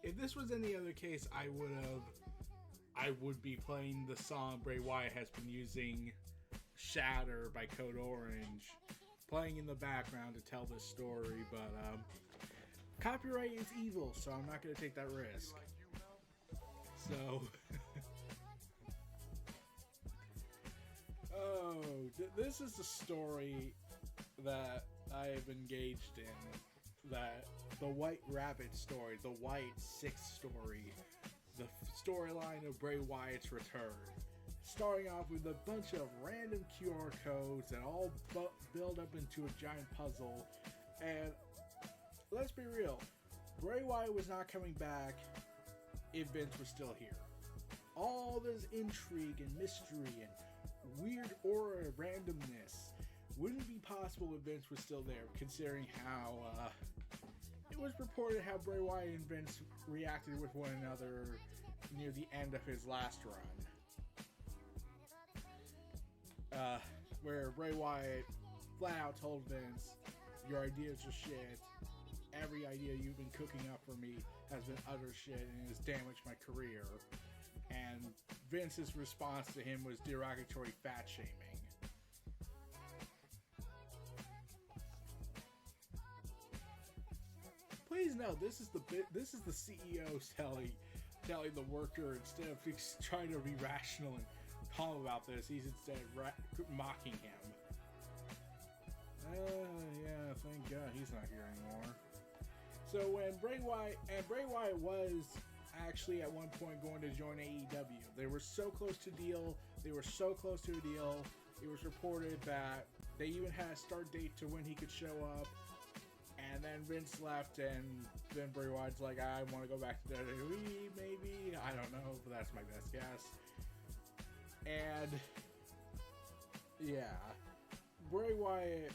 if this was any other case, I would be playing the song Bray Wyatt has been using, Shatter by Code Orange, playing in the background to tell this story, but copyright is evil, so I'm not going to take that risk. So, this is the story that I have engaged in, that the White Rabbit story, the White Six story, the storyline of Bray Wyatt's return. Starting off with a bunch of random QR codes that all build up into a giant puzzle. And let's be real, Bray Wyatt was not coming back if Vince was still here. All this intrigue and mystery and weird aura of randomness wouldn't be possible if Vince was still there, considering how it was reported how Bray Wyatt and Vince reacted with one another near the end of his last run. Where Bray Wyatt flat out told Vince, your ideas are shit. Every idea you've been cooking up for me has been utter shit and has damaged my career. And Vince's response to him was derogatory fat shaming. Please note, this is the CEO telling the worker, instead of trying to be rational and calm about this, he's instead mocking him. Yeah, thank God he's not here anymore. So when Bray Wyatt was actually at one point going to join AEW. They were so close to a deal. It was reported that they even had a start date to when he could show up. And then Vince left, and then Bray Wyatt's like, I want to go back to WWE, maybe. I don't know, but that's my best guess. And yeah, Bray Wyatt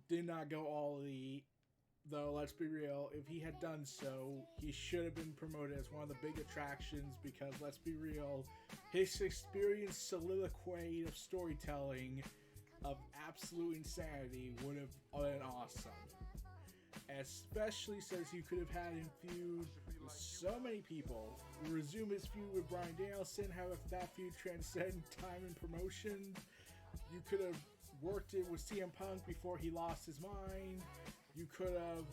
did not go all elite. Though, let's be real, if he had done so, he should have been promoted as one of the big attractions, because, let's be real, his experienced soliloquy of storytelling of absolute insanity would have been awesome. Especially since you could have had him feud with so many people, resume his feud with Bryan Danielson, have that feud transcend time and promotion. You could have worked it with CM Punk before he lost his mind. You could have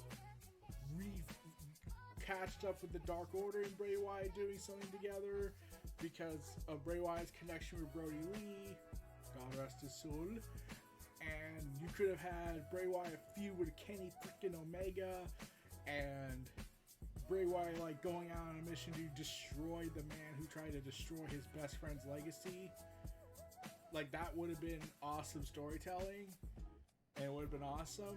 catched up with the Dark Order and Bray Wyatt doing something together because of Bray Wyatt's connection with Brody Lee. God rest his soul. And you could have had Bray Wyatt feud with Kenny freaking Omega, and Bray Wyatt like going out on a mission to destroy the man who tried to destroy his best friend's legacy. Like, that would have been awesome storytelling, and it would have been awesome.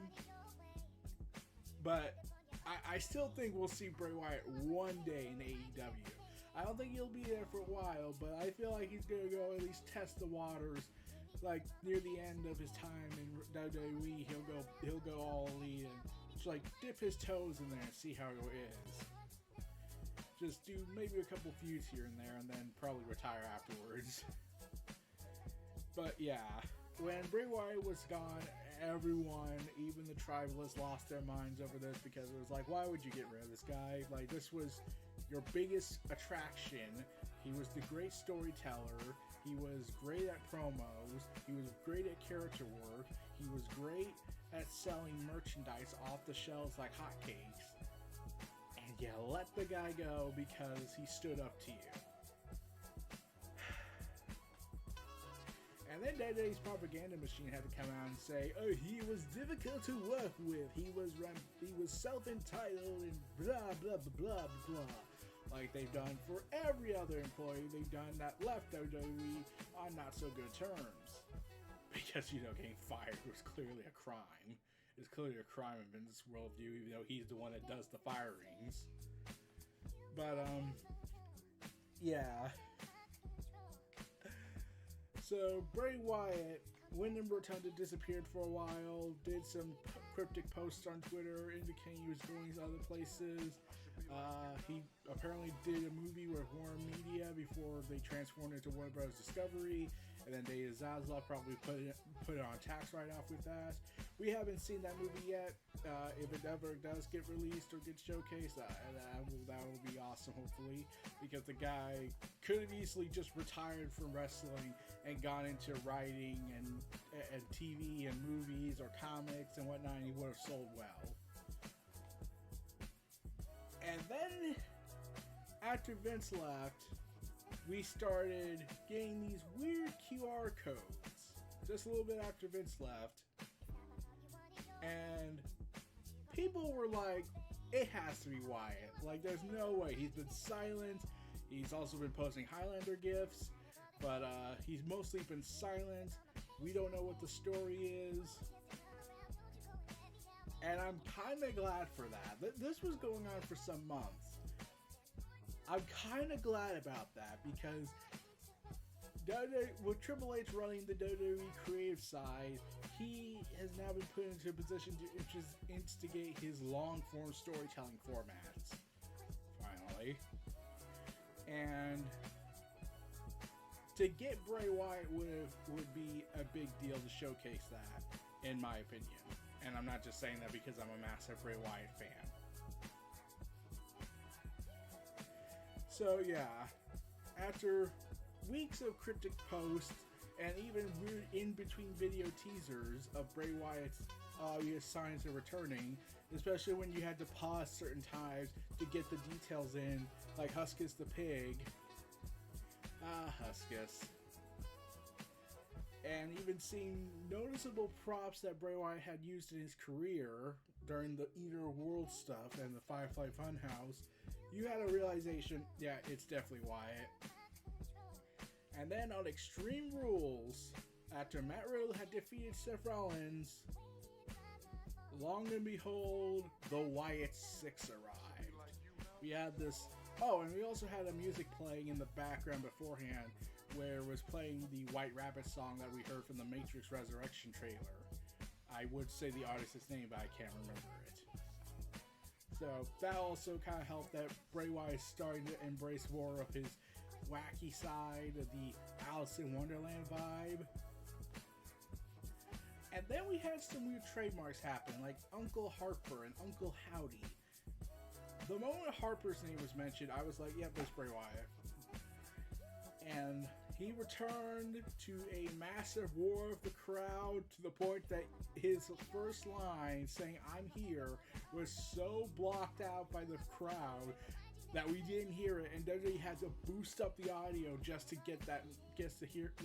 But I still think we'll see Bray Wyatt one day in AEW. I don't think he'll be there for a while, but I feel like he's going to go at least test the waters. Like, near the end of his time in WWE, he'll go all elite and just like dip his toes in there and see how it is. Just do maybe a couple feuds here and there, and then probably retire afterwards. But yeah, when Bray Wyatt was gone, everyone, even the tribalists, lost their minds over this, because it was like, why would you get rid of this guy? Like, this was your biggest attraction. He was the great storyteller. He was great at promos. He was great at character work. He was great at selling merchandise off the shelves like hotcakes. And you let the guy go because he stood up to you. And then WWE's propaganda machine had to come out and say, oh, he was difficult to work with. He was self-entitled and blah, blah, blah, blah, blah. Like they've done for every other employee they've done that left WWE on not so good terms. Because, getting fired was clearly a crime. It's clearly a crime in Vince's worldview, even though he's the one that does the firings. But, yeah. So, Bray Wyatt, when in Rotunda, disappeared for a while, did some cryptic posts on Twitter indicating he was going to other places. He apparently did a movie with Warner Media before they transformed into Warner Bros. Discovery, and then Data Zaslav probably put it on tax write-off with that. We haven't seen that movie yet. if it ever does get released or get showcased, that will be awesome, hopefully, because the guy could have easily just retired from wrestling and gone into writing and TV and movies or comics and whatnot, and he would have sold well. And then, after Vince left, we started getting these weird QR codes, just a little bit after Vince left, and people were like, it has to be Wyatt. Like, there's no way. He's been silent. He's also been posting Highlander gifs, but he's mostly been silent. We don't know what the story is. And I'm kind of glad for that. This was going on for some months. I'm kind of glad about that because with Triple H running the WWE creative side, he has now been put into a position to instigate his long-form storytelling formats. Finally. And to get Bray Wyatt would be a big deal to showcase that, in my opinion. And I'm not just saying that because I'm a massive Bray Wyatt fan. So yeah, after weeks of cryptic posts and even weird in-between video teasers of Bray Wyatt's obvious signs of returning, especially when you had to pause certain times to get the details in, like Huskus the pig. Huskus. And even seeing noticeable props that Bray Wyatt had used in his career during the Eater World stuff and the Firefly Funhouse, you had a realization, yeah, it's definitely Wyatt. And then on Extreme Rules, after Matt Riddle had defeated Seth Rollins, long and behold, the Wyatt 6 arrived. We had this, and we also had a music playing in the background beforehand, where it was playing the White Rabbit song that we heard from the Matrix Resurrection trailer. I would say the artist's name, but I can't remember it. So that also kind of helped that Bray Wyatt is starting to embrace more of his wacky side, of the Alice in Wonderland vibe. And then we had some weird trademarks happen, like Uncle Harper and Uncle Howdy. The moment Harper's name was mentioned, I was like, yep, that's Bray Wyatt. And he returned to a massive roar of the crowd to the point that his first line saying, "I'm here," was so blocked out by the crowd that we didn't hear it, and WWE had to boost up the audio just to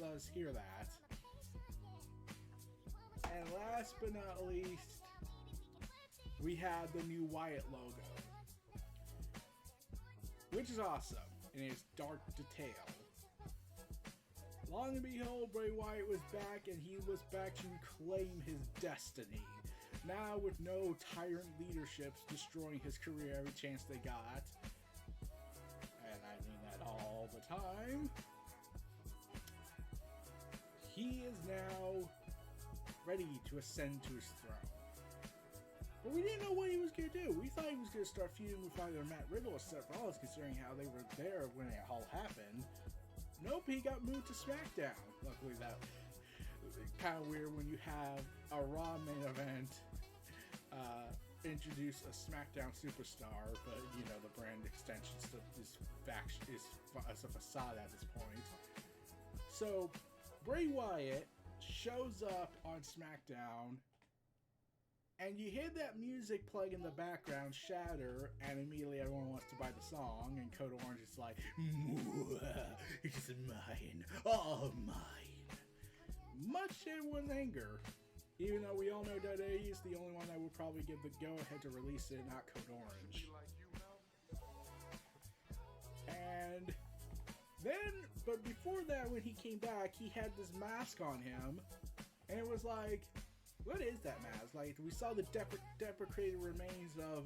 let us hear that. And last but not least, we had the new Wyatt logo, which is awesome in its dark detail. Long and behold, Bray Wyatt was back, and he was back to claim his destiny. Now with no tyrant leaderships destroying his career every chance they got. And I mean that all the time. He is now ready to ascend to his throne. But we didn't know what he was going to do. We thought he was going to start feuding with either Matt Riddle or Seth Rollins, considering how they were there when it all happened. Nope, he got moved to SmackDown. Luckily, that kind of weird when you have a Raw main event introduce a SmackDown superstar, but you know the brand extension stuff is a facade at this point. So Bray Wyatt shows up on SmackDown, and you hear that music playing in the background, Shatter, and immediately everyone wants to buy the song, and Code Orange is like, "It's mine, all mine." Much to everyone's anger, even though we all know WWE is the only one that will probably give the go-ahead to release it, not Code Orange. And then, but before that, when he came back, he had this mask on him, and it was like, what is that mask? Like, we saw the deprecated remains of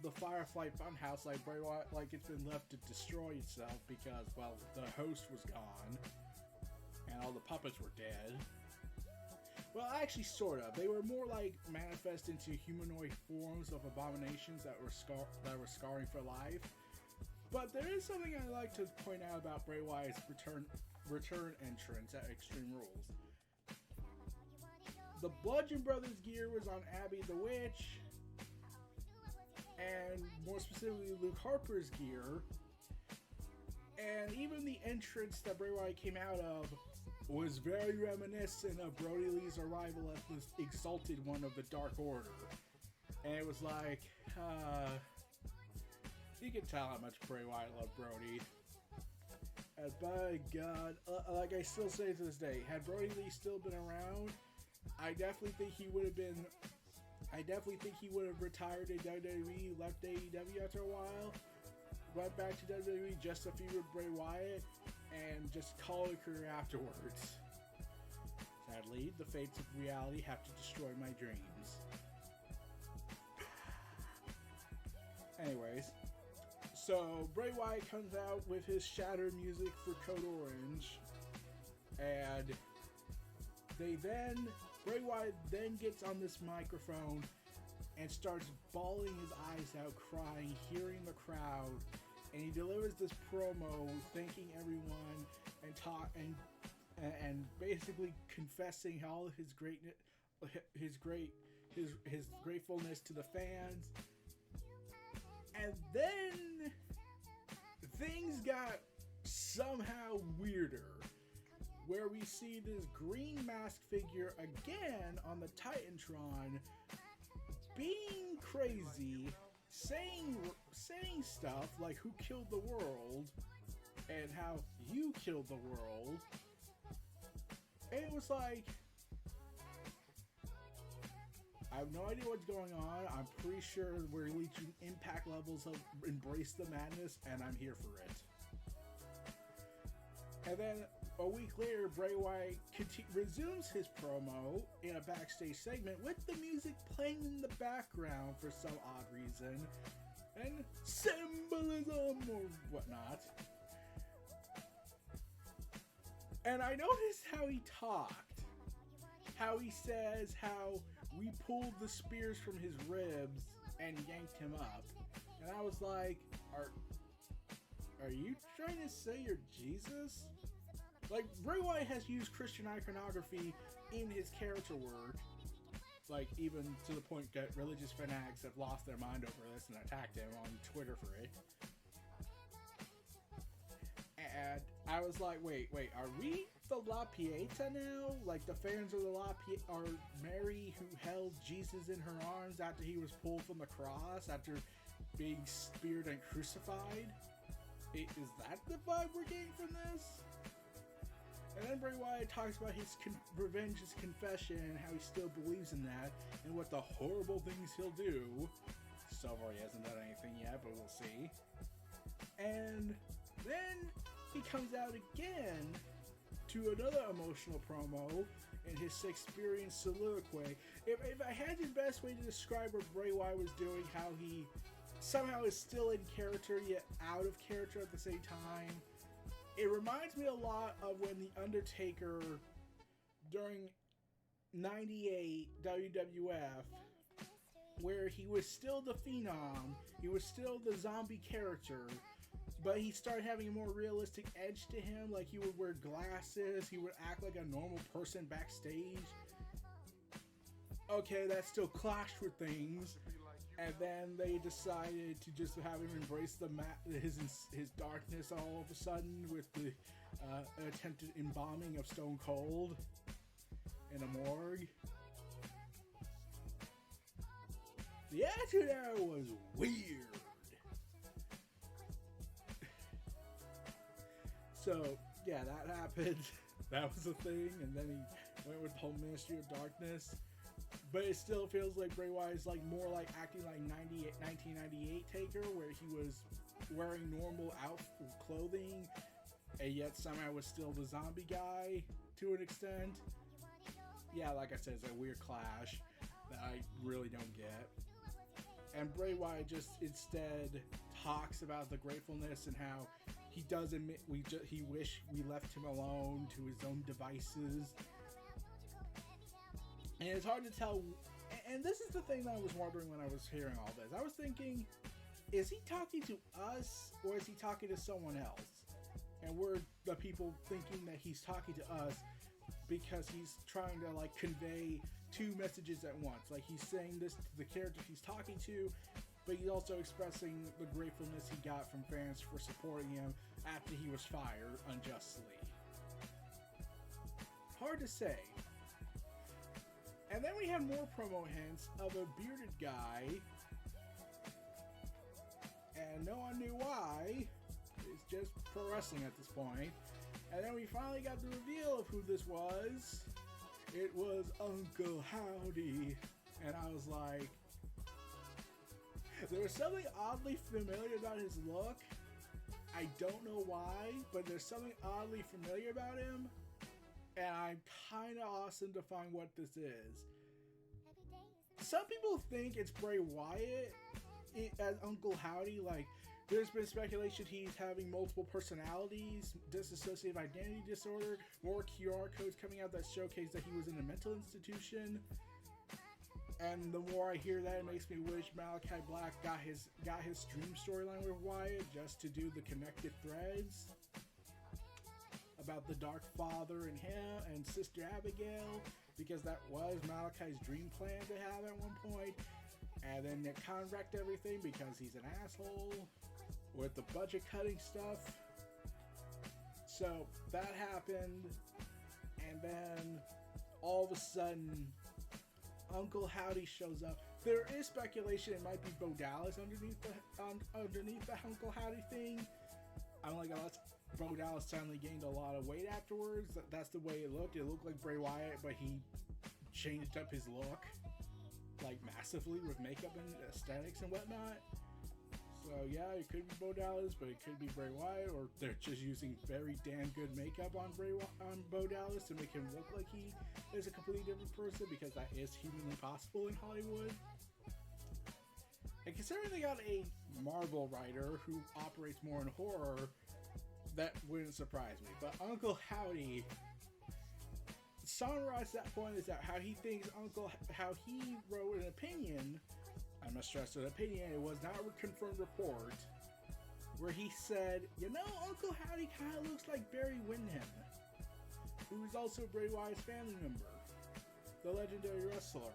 the Firefly Funhouse, like Bray Wyatt, like it's been left to destroy itself because, well, the host was gone and all the puppets were dead. Well, actually, sort of. They were more like manifest into humanoid forms of abominations that were scarring for life. But there is something I'd like to point out about Bray Wyatt's return entrance at Extreme Rules. The Bludgeon Brothers gear was on Abby the Witch, and more specifically Luke Harper's gear. And even the entrance that Bray Wyatt came out of was very reminiscent of Brody Lee's arrival as this exalted one of the Dark Order. And it was like, you can tell how much Bray Wyatt loved Brody. And by God, like I still say to this day, had Brody Lee still been around, I definitely think he would have retired in WWE, left AEW after a while, went back to WWE just to feud with Bray Wyatt, and just call it a career afterwards. Sadly, the fates of reality have to destroy my dreams. Anyways, so Bray Wyatt comes out with his Shatter music for Code Orange, and Bray Wyatt then gets on this microphone and starts bawling his eyes out, crying, hearing the crowd, and he delivers this promo, thanking everyone and basically confessing all of his gratefulness to the fans. And then things got somehow weirder, where we see this green mask figure again on the Titantron being crazy, saying stuff like who killed the world and how you killed the world. And it was like, I have no idea what's going on. I'm pretty sure we're reaching impact levels of Embrace the Madness, and I'm here for it. And then a week later, Bray Wyatt resumes his promo in a backstage segment with the music playing in the background for some odd reason, and symbolism or whatnot. And I noticed how he talked, how he says how we pulled the spears from his ribs and yanked him up. And I was like, are you trying to say you're Jesus? Like, Bray Wyatt has used Christian iconography in his character work, like, even to the point that religious fanatics have lost their mind over this and attacked him on Twitter for it. And I was like, wait, are we the La Pieta now? Like, the fans of the La Pieta are Mary who held Jesus in her arms after he was pulled from the cross, after being speared and crucified? Is that the vibe we're getting from this? And then Bray Wyatt talks about his revenge, his confession, and how he still believes in that, and what the horrible things he'll do. So far, he hasn't done anything yet, but we'll see. And then he comes out again to another emotional promo in his Shakespearean soliloquy. If I had the best way to describe what Bray Wyatt was doing, how he somehow is still in character yet out of character at the same time, it reminds me a lot of when the Undertaker during 98 WWF, where he was still the Phenom, he was still the zombie character, but he started having a more realistic edge to him. Like, he would wear glasses, he would act like a normal person backstage. Okay, that still clashed with things, and then they decided to just have him embrace his darkness all of a sudden with the attempted embalming of Stone Cold in a morgue. The Attitude Era was weird. So, yeah, that happened. That was a thing, and then he went with the whole Ministry of Darkness. But it still feels like Bray Wyatt is like more like acting like 1998 Taker, where he was wearing normal clothing, and yet somehow was still the zombie guy to an extent. Yeah, like I said, it's a weird clash that I really don't get. And Bray Wyatt just instead talks about the gratefulness and how he does admit he wish we left him alone to his own devices. And it's hard to tell, and this is the thing that I was wondering when I was hearing all this. I was thinking, is he talking to us, or is he talking to someone else? And we're the people thinking that he's talking to us because he's trying to, like, convey two messages at once. Like, he's saying this to the character he's talking to, but he's also expressing the gratefulness he got from fans for supporting him after he was fired unjustly. Hard to say. And then we have more promo hints of a bearded guy, and no one knew why. It's just pro wrestling at this point. And then we finally got the reveal of who this was. It was Uncle Howdy. And I was like, there was something oddly familiar about his look. I don't know why, but there's something oddly familiar about him. And I'm kind of awesome to find what this is. Some people think it's Bray Wyatt as Uncle Howdy. Like, there's been speculation he's having multiple personalities, dissociative identity disorder, more QR codes coming out that showcase that he was in a mental institution. And the more I hear that, it makes me wish Malachi Black got his dream storyline with Wyatt just to do the connected threads about the Dark Father and him and Sister Abigail, because that was Malachi's dream plan to have at one point. And then it kind of wrecked everything because he's an asshole with the budget cutting stuff. So that happened, and then all of a sudden Uncle Howdy shows up. There is speculation it might be Bo Dallas underneath the Uncle Howdy thing. I'm like, Bo Dallas suddenly gained a lot of weight afterwards. That's the way it looked. It looked like Bray Wyatt, but he changed up his look, like, massively with makeup and aesthetics and whatnot. So yeah, it could be Bo Dallas, but it could be Bray Wyatt, or they're just using very damn good makeup on Bo Dallas to make him look like he is a completely different person, because that is humanly possible in Hollywood. And considering they got a Marvel writer who operates more in horror, that wouldn't surprise me. But Uncle Howdy, summarized that point is that how he wrote an opinion. I must stress an opinion. It was not a confirmed report. Where he said, Uncle Howdy kind of looks like Barry Windham, who is also Bray Wyatt's family member, the legendary wrestler.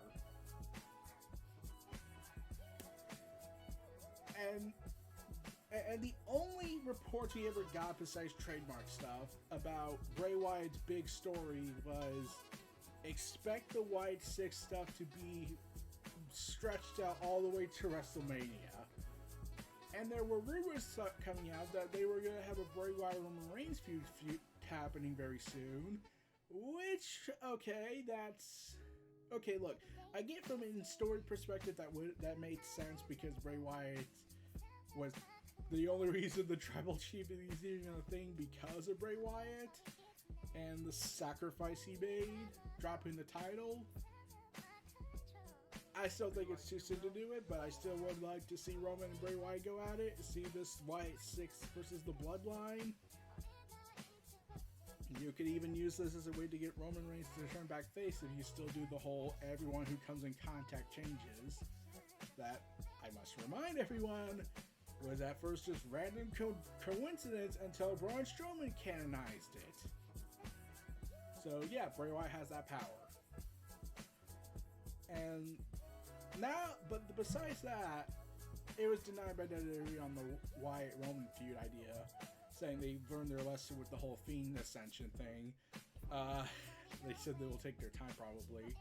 And the only reports we ever got besides trademark stuff about Bray Wyatt's big story was expect the Wyatt 6 stuff to be stretched out all the way to WrestleMania. And there were rumors coming out that they were going to have a Bray Wyatt Roman Reigns feud happening very soon. Which, okay, that's... Okay, look, I get from a story perspective that made sense, because Bray Wyatt was the only reason the Tribal Chief is even a thing, because of Bray Wyatt and the sacrifice he made, dropping the title. I still think it's too soon to do it, but I still would like to see Roman and Bray Wyatt go at it. See this Wyatt 6 versus the Bloodline. You could even use this as a way to get Roman Reigns to turn back face if you still do the whole everyone who comes in contact changes. That, I must remind everyone, was at first just random coincidence until Braun Strowman canonized it. So yeah, Bray Wyatt has that power. And now, but besides that, it was denied by WWE on the Wyatt-Roman feud idea, saying they learned their lesson with the whole Fiend Ascension thing. They said they will take their time, probably.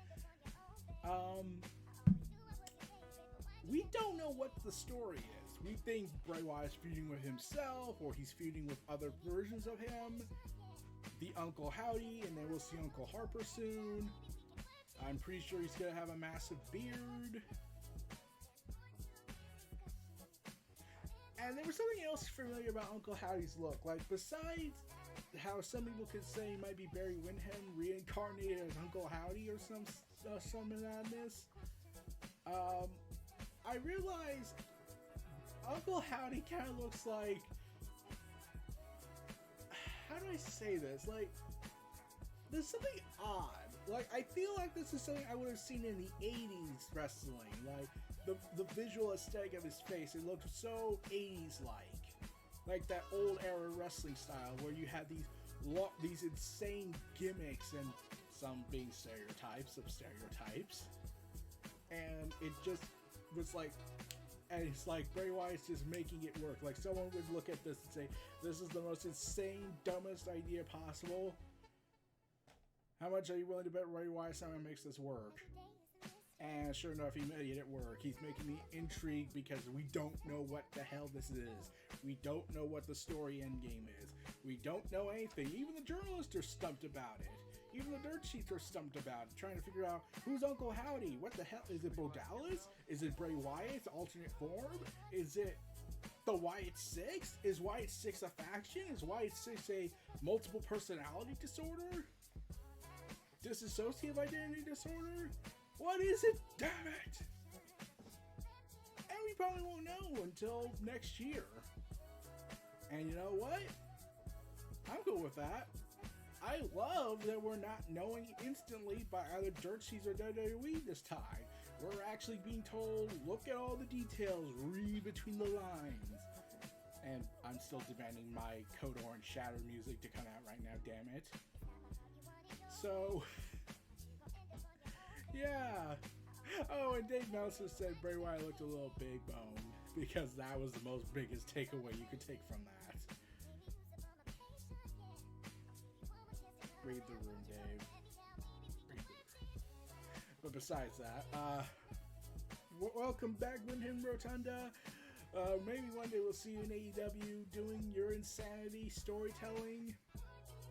We don't know what the story is. We think Bray Wyatt's feuding with himself, or he's feuding with other versions of him. The Uncle Howdy, and then we'll see Uncle Harper soon. I'm pretty sure he's gonna have a massive beard. And there was something else familiar about Uncle Howdy's look. Like, besides how some people could say he might be Barry Windham reincarnated as Uncle Howdy or some madness, I realized Uncle Howdy kind of looks like... How do I say this? Like, there's something odd. Like, I feel like this is something I would have seen in the 80s wrestling. Like, the visual aesthetic of his face, it looked so 80s-like. Like that old era wrestling style where you had these insane gimmicks and some being stereotypes of stereotypes. And it just was like, and it's like Bray Wyatt's just making it work. Like someone would look at this and say, this is the most insane, dumbest idea possible. How much are you willing to bet Bray Wyatt somehow makes this work? And sure enough, he made it work. He's making me intrigued because we don't know what the hell this is. We don't know what the story endgame is. We don't know anything. Even the journalists are stumped about it. Even the dirt sheets are stumped about it, trying to figure out who's Uncle Howdy. What the hell? Is it Bo Dallas? Is it Bray Wyatt's alternate form? Is it the Wyatt Six? Is Wyatt Six a faction? Is Wyatt Six a multiple personality disorder? Dissociative identity disorder? What is it? Damn it! And we probably won't know until next year. And you know what? I'm cool with that. I love that we're not knowing instantly by either dirt sheets or WWE this time. We're actually being told, look at all the details, read between the lines. And I'm still demanding my Code Orange Shatter music to come out right now, damn it. So, yeah. Oh, and Dave Meltzer said Bray Wyatt looked a little big boned because that was the most biggest takeaway you could take from that. Read the room, Dave. Read the room. But besides that, welcome back, Windham Rotunda. Maybe one day we'll see you in AEW doing your insanity storytelling.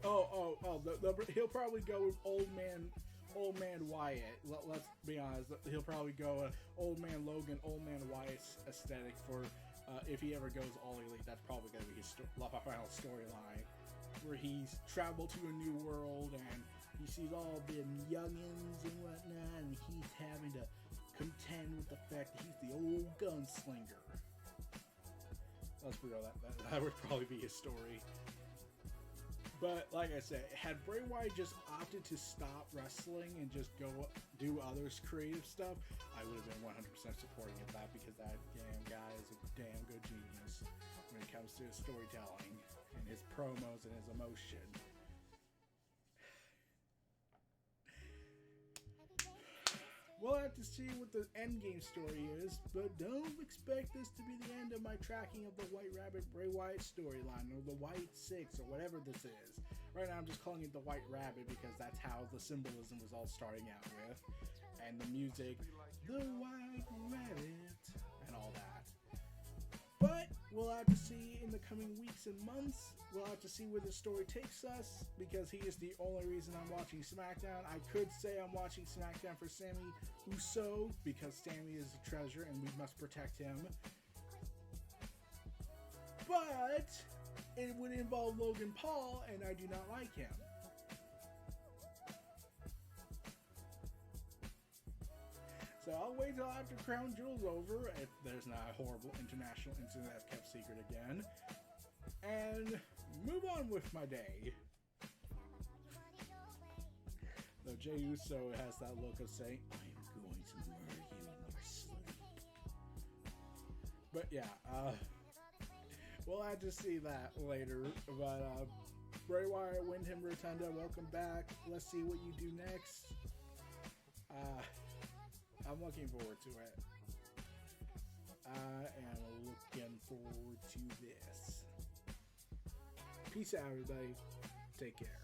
He'll probably go with Old Man Wyatt. Let's be honest. He'll probably go Old Man Logan, Old Man Wyatt's aesthetic for if he ever goes All Elite. That's probably going to be his final storyline, where he's traveled to a new world and he sees all the youngins and whatnot, and he's having to contend with the fact that he's the old gunslinger. Let's be real, that would probably be his story. But like I said, had Bray Wyatt just opted to stop wrestling and just go do others' creative stuff, I would have been 100% supporting of that, because that damn guy is a damn good genius when it comes to his storytelling and his promos and his emotion. We'll have to see what the endgame story is, but don't expect this to be the end of my tracking of the White Rabbit Bray Wyatt storyline, or the White Six, or whatever this is. Right now I'm just calling it the White Rabbit because that's how the symbolism was all starting out with. And the music, the White Rabbit, and all that. But we'll have to see in the coming weeks and months. We'll have to see where the story takes us, because he is the only reason I'm watching SmackDown. I could say I'm watching SmackDown for Sammy Uso, because Sammy is a treasure and we must protect him. But it would involve Logan Paul, and I do not like him. So I'll wait till after Crown Jewel's over, if there's not a horrible international incident that's kept secret again, and move on with my day. Though Jey Uso has that look of saying, I am going to murder you in your sleep. But yeah, we'll have to see that later. But Bray Wyatt, Windham Rotunda, welcome back. Let's see what you do next. I'm looking forward to it. I am looking forward to this. Peace out, everybody. Take care.